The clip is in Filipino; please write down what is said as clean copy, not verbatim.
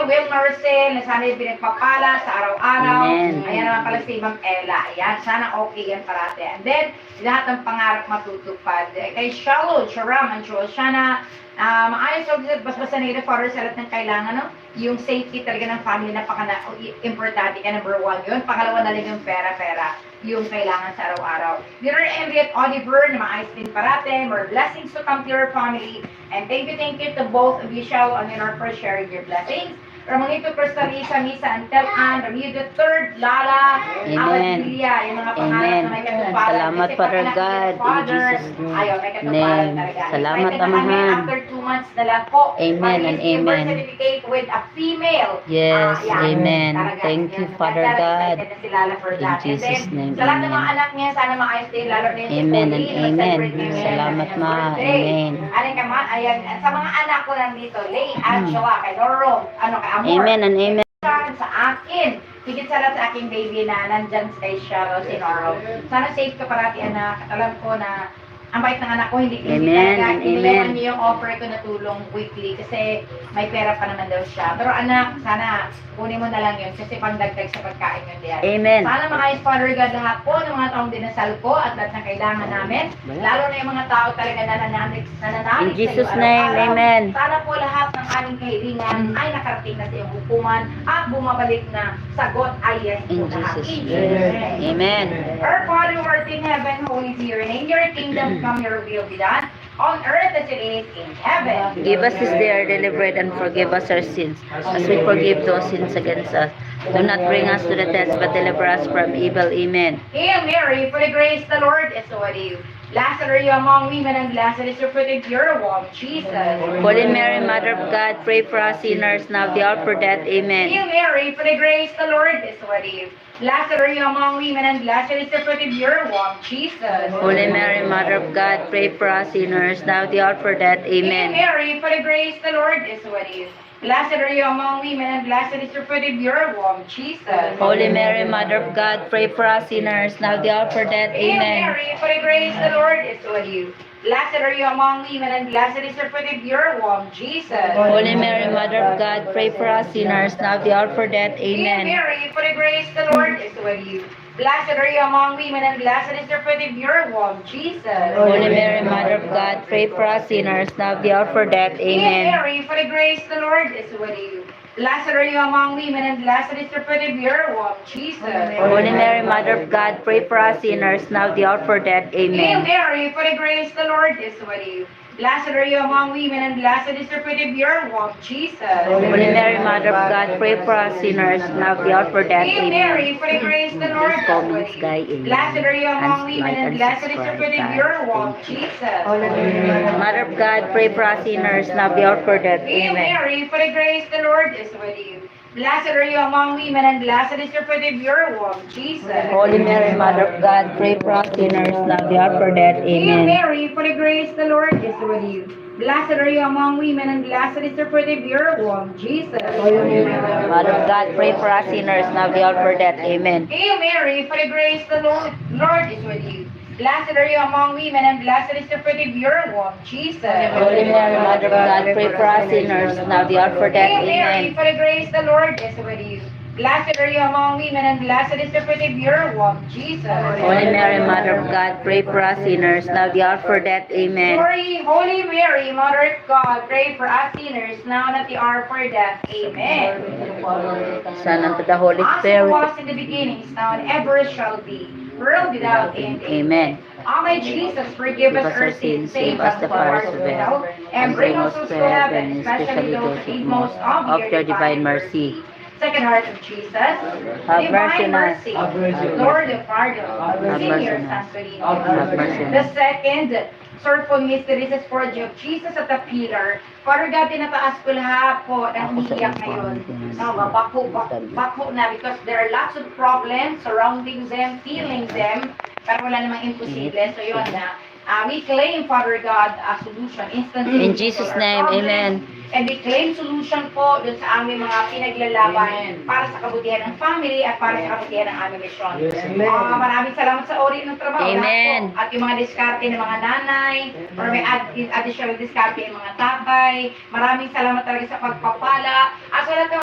Will Marcel, na sana yung pinagpapala sa araw-araw. Amen. Ayan naman pala si Ma'am Ella. Ayan, sana okay yan parate. And then, lahat ng pangarap matutupad. Kay Shallow, Sharam, and sana maayos o basta nila Father sa lahat ng kailangan, no? Yung safety talaga ng family, importante ka, number one yun. Pangalawa na lang yung pera-pera, yung kailangan sa araw-araw. Dear Henriette Oliver, na maayos din parate, more blessings to come to your family. And thank you to both of you, Shao, and for sharing your blessings. Ramonito Crystalisa, Misa, Antel Ann, Ramiro III, Lala, Amen. Amadilla, yung mga pangarap Amen. na may katuparan. Salamat, Kasi Father pag God, in Father, Jesus' name. ayaw, may katuparan Amen. talaga. Salamat, Excited na kami Amahan. after 2 months na lang po. Amen and Mag-receive birth amen. certificate with a female. Yes, Yan, amen. talaga. Thank you, Yan, Father talaga, God. excited na si Lala for In that. Jesus' And then, name, sa lahat ng mga amen. anak niya, sana maayos din, lalo na yung si Amen and Pauline, amen. mag-celebrate ngayon Salamat, ng Ma. birthday. Amen. Aling ka, Ma, ayan, sa mga anak ko nandito, Lay, Angela, kay Doro, kay Amor. Amen and amen. Sa akin, higit sa lahat sa aking baby na nandyan sa kay Cheryl, si Noro. Sana safe ka parati, anak. At alam ko na ang bait ng anak ko, hindi Amen talaga and inilawan amen. niyo yung offer ko na tulong weekly kasi may pera pa naman daw siya. Pero anak, sana kunin mo na lang yun kasi pangdagdag sa pagkain yun diyan. Amen. Sana maayos, Father God, lahat po ng mga taong dinasal ko at lahat ng kailangan namin. Lalo na yung mga tao talaga na nananalig In Jesus' sa iyo name, araw-araw. amen. Sana po lahat ng aming kahilingan ay nakarating na sa iyong hukuman at bumabalik na sagot ay yes In po lahat. Jesus' In name. Jesus' name. Amen. Our Father who art in heaven, holy is your name. Your kingdom come, your will be done on earth as it is in heaven. Give us this day our daily bread and forgive us our sins, as we forgive those sins against us. Do not bring us to the test, but deliver us from evil. Amen. Hail Mary, full of grace, the Lord is with you. Blessed are you among women, and blessed is your fruit of your womb, Jesus. Holy Mary, Mother of God, pray for us sinners, now at the hour for death. Amen. Hail Mary, full of grace, the Lord is with you. Blessed are you among women, and blessed is the fruit of your womb, Jesus. Holy Mary, Mother of God, pray for us sinners, now at the hour for death. Hail Amen. Mary, full of grace, the Lord is with you. Blessed are you among women, and blessed is the fruit of your womb, Jesus. Holy Mary, Mother of God, pray for us sinners, now at the hour for death. Hail Amen. Mary, full of grace, the Lord is with you. Blessed are you among women, and blessed is the fruit of your womb, Jesus. Holy Mary, Mother of God, pray for us sinners, now at the hour for death. Hail Amen. Mary, full of grace, the Lord is with you. Blessed are you among women, and blessed is the fruit of your womb, Jesus. Holy Mary, Mother of God, pray for us sinners, now at the hour for death. Hail Amen. Mary, full of grace, the Lord is with you. Blessed are you among women, and blessed is the fruit of your womb, Jesus. Holy Mary, Mother of God, pray for us sinners, now at the hour for death. Hail Amen. Mary, full of grace, the Lord is with you. Blessed are you among women, and blessed is the fruit of your womb, Jesus. Holy Mary, Mother of God, pray for us sinners, now at the hour for death. Hail Amen. Mary, full of grace, the Lord is with you. Blessed are you among women, and blessed is the fruit of your womb, Jesus. Mother of God, pray for us sinners, now at the hour for death. Hail Amen. Mary, full of grace, the Lord is with you. Blessed are you among women, and blessed is the fruit of your womb, Jesus. Holy Mary, Mother of God, pray for us sinners, now at the hour for death. Hail Amen. Mary, full of grace, the Lord is with you. Blessed are you among women, and blessed is the fruit of your womb, Jesus. Mother of God, pray for us sinners, now at the hour for death. Amen. Hail Mary, full of grace, the Lord is with you. Blessed are you among women, and blessed is the fruit of your womb, Jesus. Holy Mary, Mother of God, pray for us sinners, now at the hour for death. Hail Mary, Amen. full of grace, the Lord is with you. Blessed are you among women, and blessed is the fruit of your womb, Jesus. Holy Mary, Mother of God, pray for us sinners, now at the hour for death. Amen. Glory, Holy Mary, Mother of God, pray for us sinners, now and at the hour for death. Amen. Son, unto the Holy As it Spirit. was in the beginning, is now, and ever shall be, world without end. Amen. O my Jesus, forgive us our sins, save us from the fires of hell, and bring us to heaven, especially those who need most of your divine mercy. Second heart of Jesus, mercy divine on us. mercy, Have mercy on us. Lord of pardon, Have mercy Senior on us. Sansolino. Have mercy on The us. second, sorrowful mystery is for of Jesus at the pillar. Father God, tinataas ko lahat po ng umiiyak ngayon. Bako na because there are lots of problems surrounding them, feeling them, pero wala namang imposible. So yun na. We claim, Father God, a solution instantly. In Jesus' name, amen. And we claim solution po dun sa aming mga pinaglalaban para sa kabutihan ng family at para sa kabutihan ng aming misyon. Maraming salamat sa ori ng trabaho. Amen. At yung mga diskarte ng mga nanay, or may additional diskarte ng mga tatay. Maraming salamat talaga sa pagpapala. At sa lahat ng